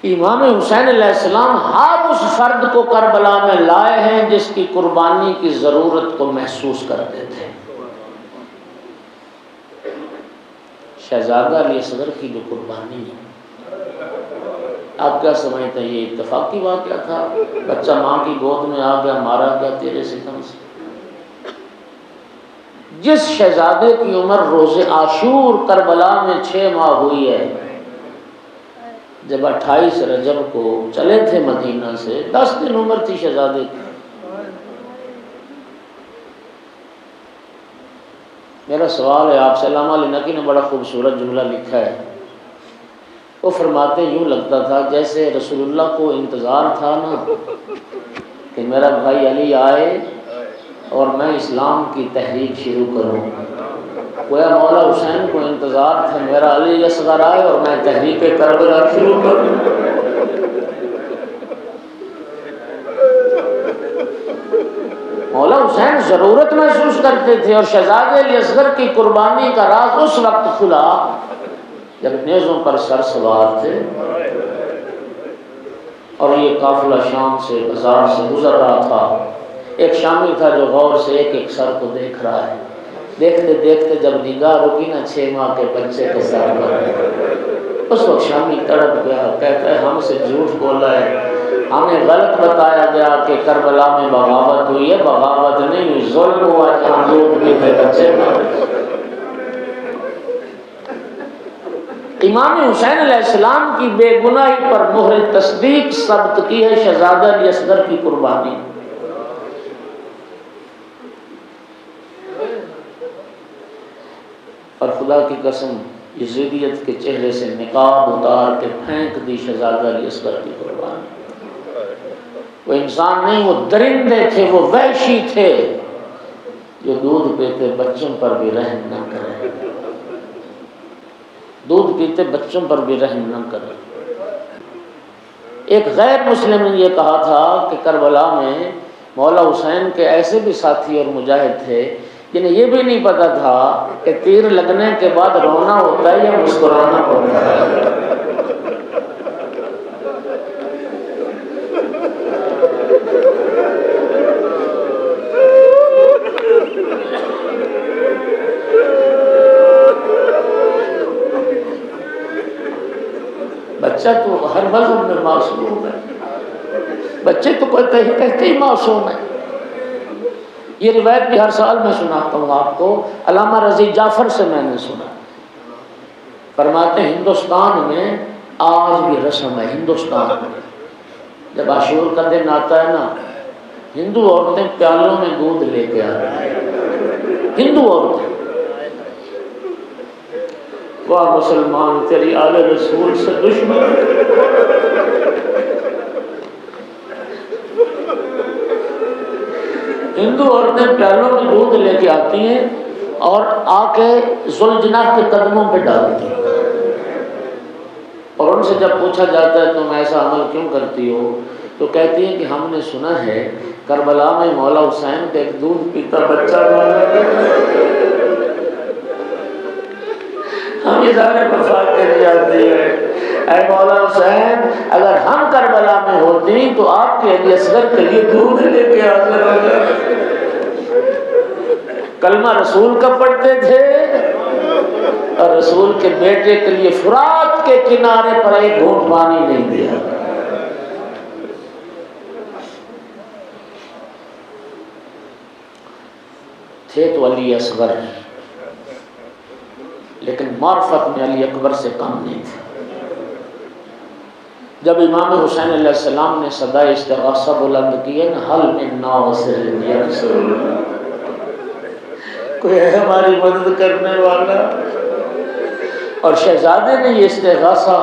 امام حسین علیہ السلام ہر اس فرد کو کربلا میں لائے ہیں جس کی قربانی کی ضرورت کو محسوس کرتے تھے۔ شہزادہ علی اصغر کی جو قربانی ہے، آپ کیا سمجھتے ہیں یہ اتفاقی واقعہ تھا؟ بچہ ماں کی گود میں آ گیا، مارا گیا تیرے ستم سے۔ جس شہزادے کی عمر روز عاشور کربلا میں 6 ماہ ہوئی ہے، جب 28 رجب کو چلے تھے مدینہ سے، 10 دن عمر تھی شہزادے کی۔ میرا سوال ہے آپ سے، علامہ علی نقی نے بڑا خوبصورت جملہ لکھا ہے، وہ فرماتے یوں لگتا تھا جیسے رسول اللہ کو انتظار تھا نا کہ میرا بھائی علی آئے اور میں اسلام کی تحریک شروع کروں، گویا مولا حسین کو انتظار تھا میرا علی اصغر آئے اور میں تحریک کربلا شروع کروں۔ مولا حسین ضرورت محسوس کرتے تھے، اور شہزادے علی اصغر کی قربانی کا راز اس وقت کھلا جب نیزوں پر سر سوار تھے اور یہ قافلہ شام سے بازار سے گزر رہا تھا۔ ایک شامی تھا جو غور سے ایک ایک سر کو دیکھ رہا ہے، دیکھتے دیکھتے جب نگاہ رکی نا 6 ماہ کے بچے کے سر پر، اس وقت شامی تڑپ گیا، کہتا ہے ہم سے جھوٹ بولا ہے، ہمیں غلط بتایا گیا کہ کربلا میں بغاوت ہوئی ہے، بغاوت نہیں ہوئی، ظلم ہوا کہ ہم لوگ بھی تھے بچے مارے۔ امام حسین علیہ السلام کی بے گناہی پر مہر تصدیق ثبت کی ہے شہزادہ علی اصغر کی قربانی۔ اور خدا کی قسم یزیدیت کے چہرے سے نقاب اتار کے پھینک دی شہزادہ علی اصغر کی قربانی۔ وہ انسان نہیں، وہ درندے تھے، وہ وحشی تھے جو دودھ پیتے بچوں پر بھی رحم نہ کرے، دودھ پیتے بچوں پر بھی رحم نہ کرے۔ ایک غیر مسلم نے یہ کہا تھا کہ کربلا میں مولا حسین کے ایسے بھی ساتھی اور مجاہد تھے جنہیں یہ بھی نہیں پتا تھا کہ تیر لگنے کے بعد رونا ہوتا ہے یا مسکرانا ہوتا ہے۔ بچہ تو ہر مذہب میں معصوم ہے، بچے تو کہتے ہی معصوم ہے۔ یہ روایت بھی ہر سال میں سناتا ہوں آپ کو، علامہ رضی جعفر سے میں نے سنا، فرماتے ہیں ہندوستان میں آج بھی رسم ہے، ہندوستان میں جب عاشور کا دن آتا ہے نا، ہندو عورتیں پیالوں میں دودھ لے کے آتی ہیں، ہندو عورتیں۔ واہ مسلمان تیری آل رسول سے دشمن، ہندو عورتیں پیالوں میں دودھ لے کے آتی ہیں اور آ کے ذوالجناح کے قدموں پہ ڈالتی ہیں، اور ان سے جب پوچھا جاتا ہے تم ایسا عمل کیوں کرتی ہو، تو کہتی ہیں کہ ہم نے سنا ہے کربلا میں مولا حسین کا ایک دودھ پیتا بچہ مارا، ہم یہ سارے مفاد کر جاتے ہیں، اے مولا حسین اگر ہم کربلا میں ہوتی تو آپ کے علی اصغر کے لیے دودھ لے کے حاضر ہو جاتے۔ کلمہ رسول کا پڑھتے تھے اور رسول کے بیٹے کے لیے فرات کے کنارے پر ایک گھونٹ پانی نہیں دیا۔ تھے تو علی اصغر، لیکن معرفت میں علی اکبر سے کم نہیں تھے۔ جب امام حسین علیہ السلام نے صدائے استغاثہ بلند کی ہے نا، حل من ناصر یا رسول اللہ، کوئی ہے ہماری مدد کرنے والا؟ اور شہزادے نے یہ استغاثہ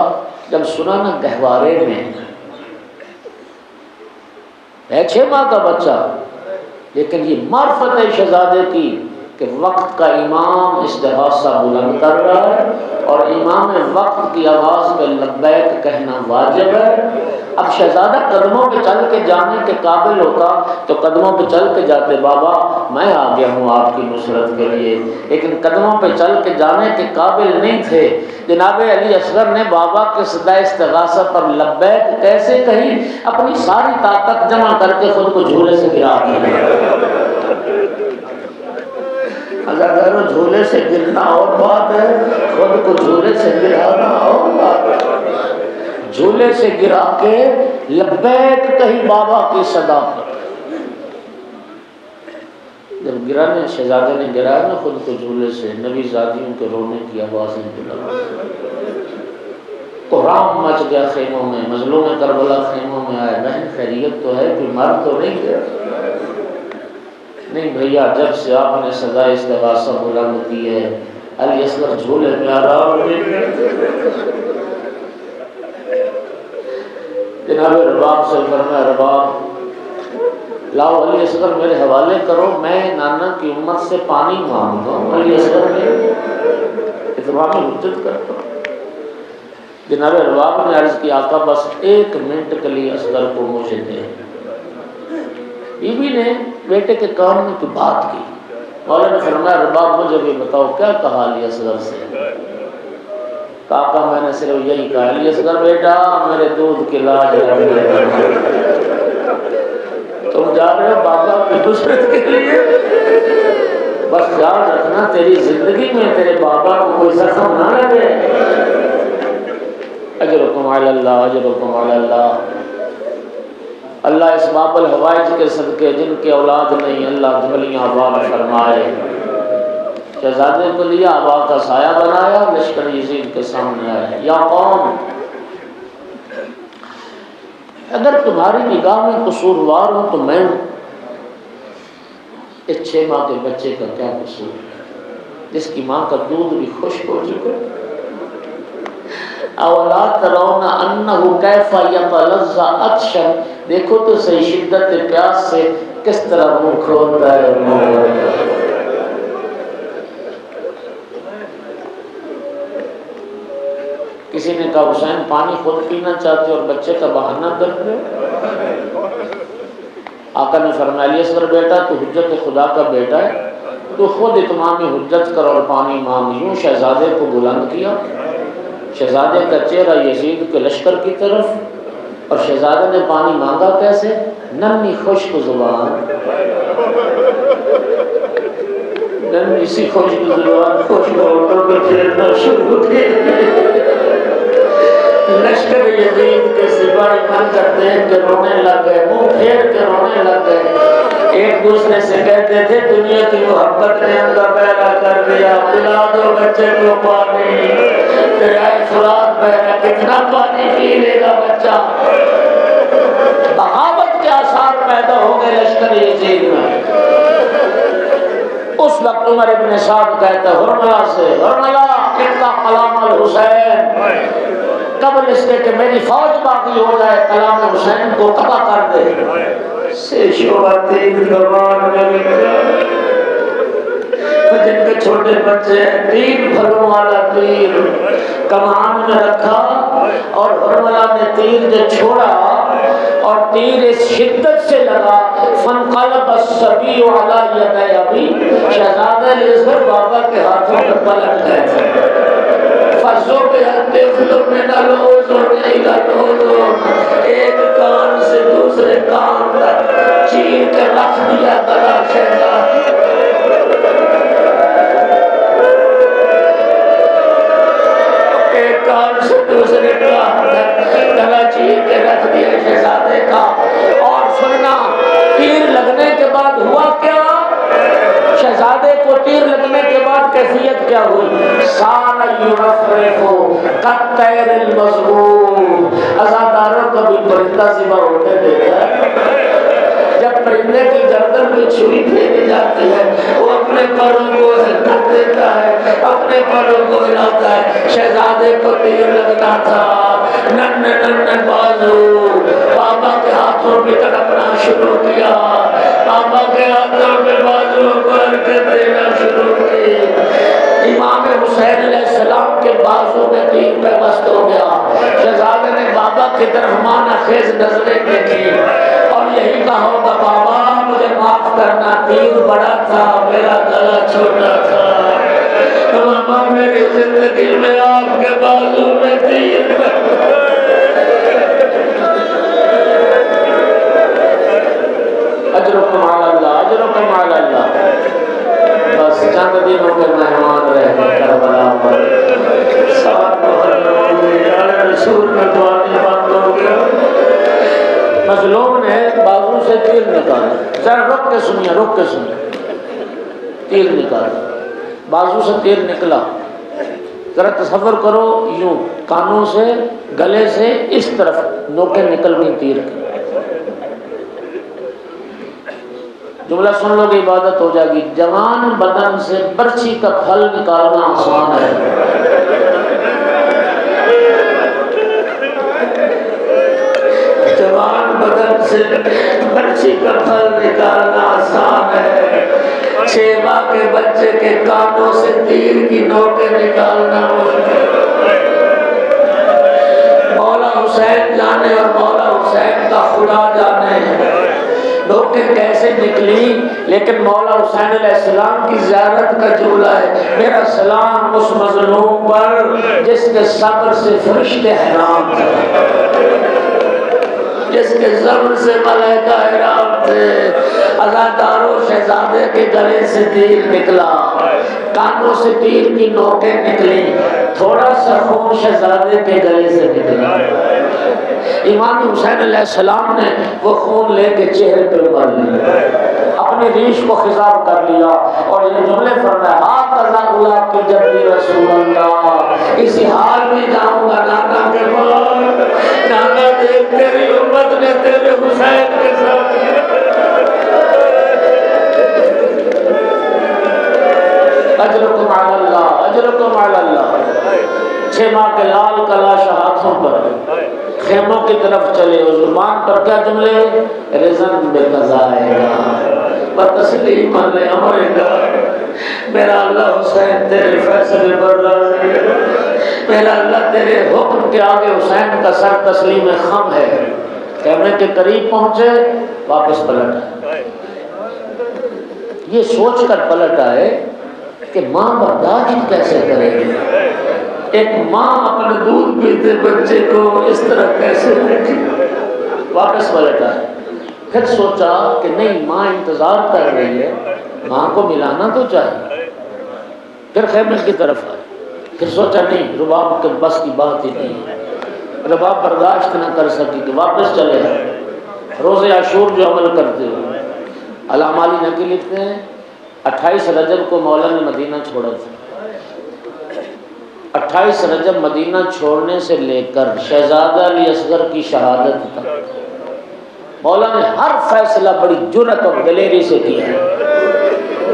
جب سنا نا گہوارے میں، ہے 6 ماہ کا بچہ، لیکن یہ معرفت ہے شہزادے کی کہ کہ وقت کا امام استغاثہ بلند کر رہا ہے اور امام وقت کی آواز میں لبیک کہنا واجب ہے۔ اب شہزادہ قدموں پہ چل کے جانے کے قابل ہوتا تو قدموں پہ چل کے جاتے، بابا میں آ گیا ہوں آپ کی نصرت کے لیے، لیکن قدموں پہ چل کے جانے کے قابل نہیں تھے۔ جناب علی اصغر نے بابا کے صدا استغاثہ پر لبیک کیسے کہی؟ اپنی ساری طاقت جمع کر کے خود کو جھولے سے گرا دیا۔ اگر جھولے سے گرنا اور بات ہے، خود کو جھولے سے گرانا اور بات ہے۔ جھولے سے گرا کے لبیک کہی بابا کی صدا پر۔ جب گرانے شہزادے نے گرایا نا خود کو جھولے سے، نبی زادیوں کے رونے کی آوازیں بلند، قرآن مچ گیا خیموں میں، مظلوم کربلا خیموں میں آئے، بہن خیریت تو ہے، کوئی مر تو نہیں گیا؟ نہیں بھیا، جب سے آپ نے صدا استغاثہ بلند کی ہے علی اصغر جھولے میں آرام نہیں۔ جناب رباب سے فرمایا رباب لاؤ علی اصغر میرے حوالے کرو، میں نانا کی امت سے پانی مانگتا ہوں۔ علی اصغر نے اتمام حجت کرتا ہوں۔ جناب رباب نے عرض کی آقا بس 1 منٹ کے لیے اصغر کو مجھے دے۔ بیوی نے بیٹے کے کان میں کوئی بات کی، مولا نے فرمایا رباب مجھے بھی بتاؤ کیا کہا علی اصغر سے؟ کہا میں نے صرف یہی کہا علی اصغر بیٹا میرے دودھ کی لاج تم جا رہے ہو بابا کی نصرت کے لیے، بس یاد رکھنا تیری زندگی میں تیرے بابا کو کوئی زخم نہ لگے۔ اجرکم علی اللہ، اجرکم علی اللہ۔ اللہ اسباب الحوائج کے صدقے جن کے اولاد نہیں اللہ جھولیاں آباد فرمائے۔ شہزادے کو لیا آبا کا سایہ بنایا، لشکر یزید کے سامنے آیا۔ یا قوم اگر تمہاری نگاہ میں قصوروار ہوں تو میں ہوں۔ اس 6 ماہ کے بچے کا کیا قصور ہے جس کی ماں کا دودھ بھی خشک ہو چکا؟ اولا ترون انہ کیف یتلظ عطشا، دیکھو تو صحیح شدت پیاس سے کس طرح منہ کھولتا ہے۔ کسی نے کہا حسین پانی خود پینا چاہتے اور بچے کا بہانہ کر رہے؟ آقا نے فرمایا علی اصغر بیٹا تو حجت خدا کا بیٹا ہے، تو خود اتمام حجت کر اور پانی مانگ۔ یوں شہزادے کو بلند کیا، شہزادے کا چہرہ یزید کے لشکر کی طرف، اور شہزادے نے پانی مانگا کیسے؟ نمی خشک زبان، نمی سی خشک زبان، خشک ہونٹوں پہ پھیرنا شروع کی۔ لشکر یزید کے سپاہی من کرتے ہیں کہ رونے لگ گئے، منہ پھیر کے رونے لگ گئے۔ ایک دوسرے سے کہتے تھے دنیا کی محبت نے اندر پیدا کر دیا، پلا دو بچے کو پانی، دریائے فرات بہ رہا، کتنا پانی پی لے گا بچہ؟ بغاوت کے آثار پیدا ہو گئے لشکر یزید میں۔ اس وقت عمر ابن سعد کہتا ہے ہرملا سے، ہرملا اتنا کلام الحسین، قبل اس کے کہ میری فوج باقی ہو جائے کلام حسین کو تباہ کر دے۔ سے شعبہ تیر زبان میں لکھا، جن کے چھوٹے بچے ہیں 3 پھلوں والا تیر کمان میں رکھا، اور ہرملا نے تیر جو چھوڑا اور تیر اس شدت سے لگا، فانقلب الصبی علی یدی ابی، شہزادہ علی اصغر بابا کے ہاتھوں میں پلٹ گئے۔ ایک کان سے دوسرے کان تک چیر کے رکھ دیا گلا شہزادہ۔ ایک کان سے دوسرے کان تک گلا چیر کے رکھ دیا شہزادے کا۔ اور سننا تیر لگنے کے بعد ہوا کیا؟ شہزادے کو تیر لگنے کے بعد کیفیت کیا ہوئی؟ سارا یورفریفو کتیر المظلوم، عزاداروں کو بھی پرندہ ذبح ہوتے دیتا ہے۔ جب پرندے کی گردن میں چھری پھیری جاتی ہے وہ اپنے پروں کو حرکت دیتا ہے، اپنے پروں کو ہلاتا ہے۔ شہزادے کو تیر لگنا تھا، ننھے ننھے بازو بابا کے ہاتھوں پہ تڑپنا شروع کیا، بابا کے ہاتھوں پہ بازو پر کے دینا شروع کی۔ امام حسین علیہ السلام کے بازو میں تیر پہ بست ہو گیا۔ شہزادے نے بابا کی طرف مانا خیز نظریں دیکھی اور یہی کہا ہوگا بابا مجھے معاف کرنا، تیر بڑا تھا میرا گلا چھوٹا تھا، بابا میری زندگی میں آپ کے بازو میں تیر اجرکم علی اللہ، اجرکم علی اللہ۔ بس چند دنوں کے مہمان رہ گئے کربلا پر، 7 محرم میں رسول میں دعانے بند ہو گیا۔ مظلوم نے بازو سے تیر نکالا، ذرا رک کے سنیے، رک کے سنیے، تیر نکالا، بازو سے تیر نکلا، ذرا تصور کرو یوں کانوں سے گلے سے اس طرف نوکیں نکل گئی تیر کی۔ جملہ سن لو گے عبادت ہو جائے گی۔ جوان بدن سے برچھی کا پھل نکالنا آسان ہے، جوان بدن سے برچھی کا پھل نکالنا آسان ہے، 6 ماہ کے بچے کے کانوں سے تیر کی نوکیں نکالنا مشکل ہے۔ مولا حسین جانے اور مولا حسین کا خدا جانے نوکیں کیسے نکلی، لیکن مولا حسین علیہ السلام کی زیارت کا جملہ ہے، میرا سلام اس مظلوم پر جس کے صبر سے فرشتے حیران تھے، جس کے صبر سے ملائکہ حیران تھے۔ عزاداروں شہزادے کے گلے سے تیر نکلا، کانوں سے تیر کی نوکیں نکلی، تھوڑا سا خون شہزادے کے گلے سے نکلا۔ امام حسین علیہ السلام نے وہ خون لے کے چہرے پہ مار لیا، اپنی ریش کو خضاب کر لیا اور یہ جملے فرمایا ہاکذا الاقی جدی رسول اللہ، اسی حال میں جاؤں گا نانا کے پاس، نانا دیکھ تیری امت نے تیرے حسین کے ساتھ اجرکم علی اللہ، اجرکم علی اللہ۔ 6 ماہ کے لال کا لاشا ہاتھوں پر خیموں کی طرف چلے، اور زبان پر کیا جملے، رزق بے قضائے گا و تسلیم امر گا، میرا اللہ حسین تیرے فیصلے پر راضی ہے، میرا اللہ تیرے حکم کے آگے حسین کا سر تسلیم خم ہے۔ خیمے کے قریب پہنچے، واپس پلٹ آئے، یہ سوچ کر پلٹ آئے کہ ماں برداشت کیسے کرے گی، ایک ماں اپنے دودھ پیتے بچے کو اس طرح کیسے دیکھے۔ واپس پلٹ آئے، پھر سوچا کہ نہیں ماں انتظار کر رہی ہے، ماں کو ملانا تو چاہیے، پھر خیمے کی طرف آئے، پھر سوچا نہیں رباب کے بس کی بات ہی نہیں ہے، رباب برداشت نہ کر سکی کہ واپس چلے آئے۔ روزے عاشور جو عمل کرتے ہو، علامہ علی نقی لکھتے ہیں 28 رجب کو مولا نے مدینہ چھوڑا تھا، 28 رجب مدینہ چھوڑنے سے لے کر شہزادہ علی اصغر کی شہادت تک مولا نے ہر فیصلہ بڑی جرأت اور دلیری سے کیا ہے۔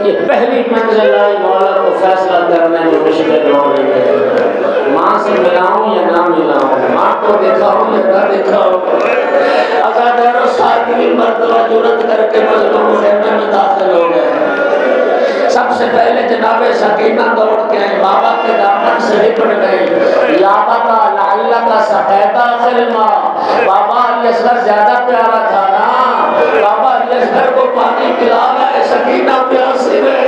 یہ پہلی منزل آئی مولا کو فیصلہ کرنے میں مشکل ہو رہی ہے، ماں سے ملاؤں یا نہ ملاؤں، ماں کو دکھاؤں یا نہ دکھاؤں۔ عزاداروں 7ویں مرتبہ جرأت کر کے مظلوم خیمے میں داخل ہو گئے۔ سب سے پہلے جناب سکینہ دوڑ کے آئے، بابا کے دامن سے لپٹ گئی، یا بابا لعلک سقیتا فی الماء، بابا علی اصغر زیادہ پیارا تھا نا، بابا علی اصغر کو پانی پلا ہے، سکینہ پیاسی ہے۔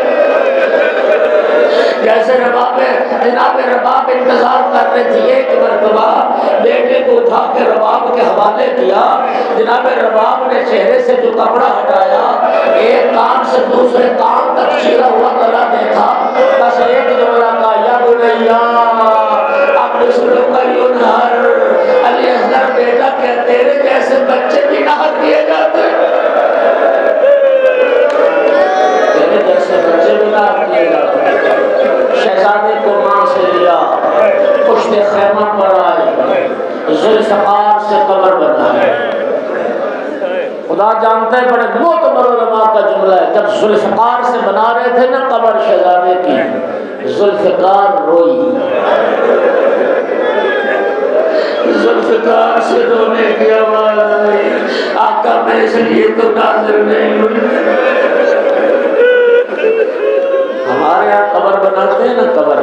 جیسے جناب رباب انتظار کر رہے تھے، ایک مرتبہ بیٹے کو اٹھا کے رباب کے حوالے کیا، جناب رباب نے چہرے سے جو کپڑا ہٹایا، ایک کان سے دوسرے کان تک چیرا ہوا گلا دیکھا، بس ایک جملہ کا یا بنیا اب رسولوں کا ینہر، علی اصغر بیٹا کہ تیرے جیسے بچے بھی نہر دیے جاتے، تیرے جیسے بچے بھی نہر دیے جاتے۔ شہزادے کو ماں سے لیا، پشت خیمہ پر آئے، ذوالفقار سے قبر بنائے۔ خدا جانتا ہے بڑے معتبر علماء کا جملہ ہے، جب ذوالفقار سے بنا رہے تھے نا قبر شہزادے کی، ذوالفقار روئی، سرکار سے رونے کی آواز آئی، آقا میں اس لیے تو ناظر نہیں ہوں۔ ہمارے یہاں قبر بناتے ہیں نا، قبر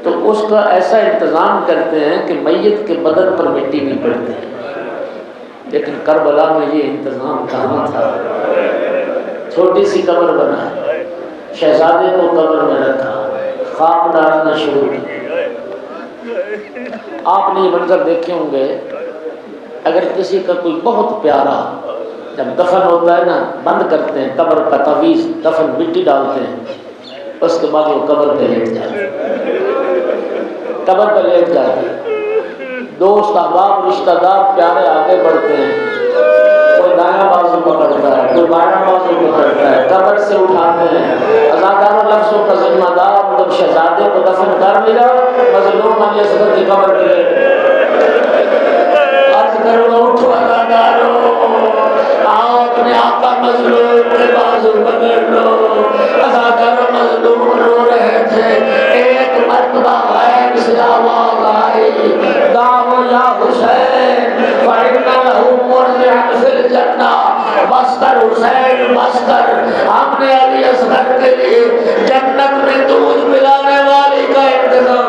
تو اس کا ایسا انتظام کرتے ہیں کہ میت کے بدن پر مٹی نہیں پڑتی، لیکن کربلا میں یہ انتظام کہاں تھا؟ چھوٹی سی قبر بنا، شہزادے کو قبر میں رکھا، خاک ڈالنا شروع کی۔ آپ نے یہ منظر دیکھے ہوں گے، اگر کسی کا کوئی بہت پیارا جب دفن ہوتا ہے نا، بند کرتے ہیں قبر کا تعویذ، دفن مٹی ڈالتے ہیں، اس کے بعد وہ قبر پہ لیٹ جاتے ہیں، قبر پہ لیٹ جاتے ہیں۔ دوست احباب رشتہ دار پیارے آگے بڑھتے ہیں، کوئی دایاں بازو پکڑتا ہے، کوئی بایاں بازو پکڑتا ہے، قبر سے اٹھاتے ہیں۔ ازاداروں لفظوں کا ذمہ دار جب شہزادے کو دفن کر لیا، مظلوم علی اصغر کی قبر پہ لے عرض کرو اٹھو ازاداروں، آؤ اپنے آقا مظلوم کے بازو پکڑ لو۔ ازاداروں مظلوم رو رہے تھے، ایک مرتبہ غیب سے آواز آئی، دعو یا حسین فإن له مرجعا فی الجنہ، بستر حسین بستر، ہم نے علی اصغر کے لیے جنت میں دودھ پلانے والی کا انتظام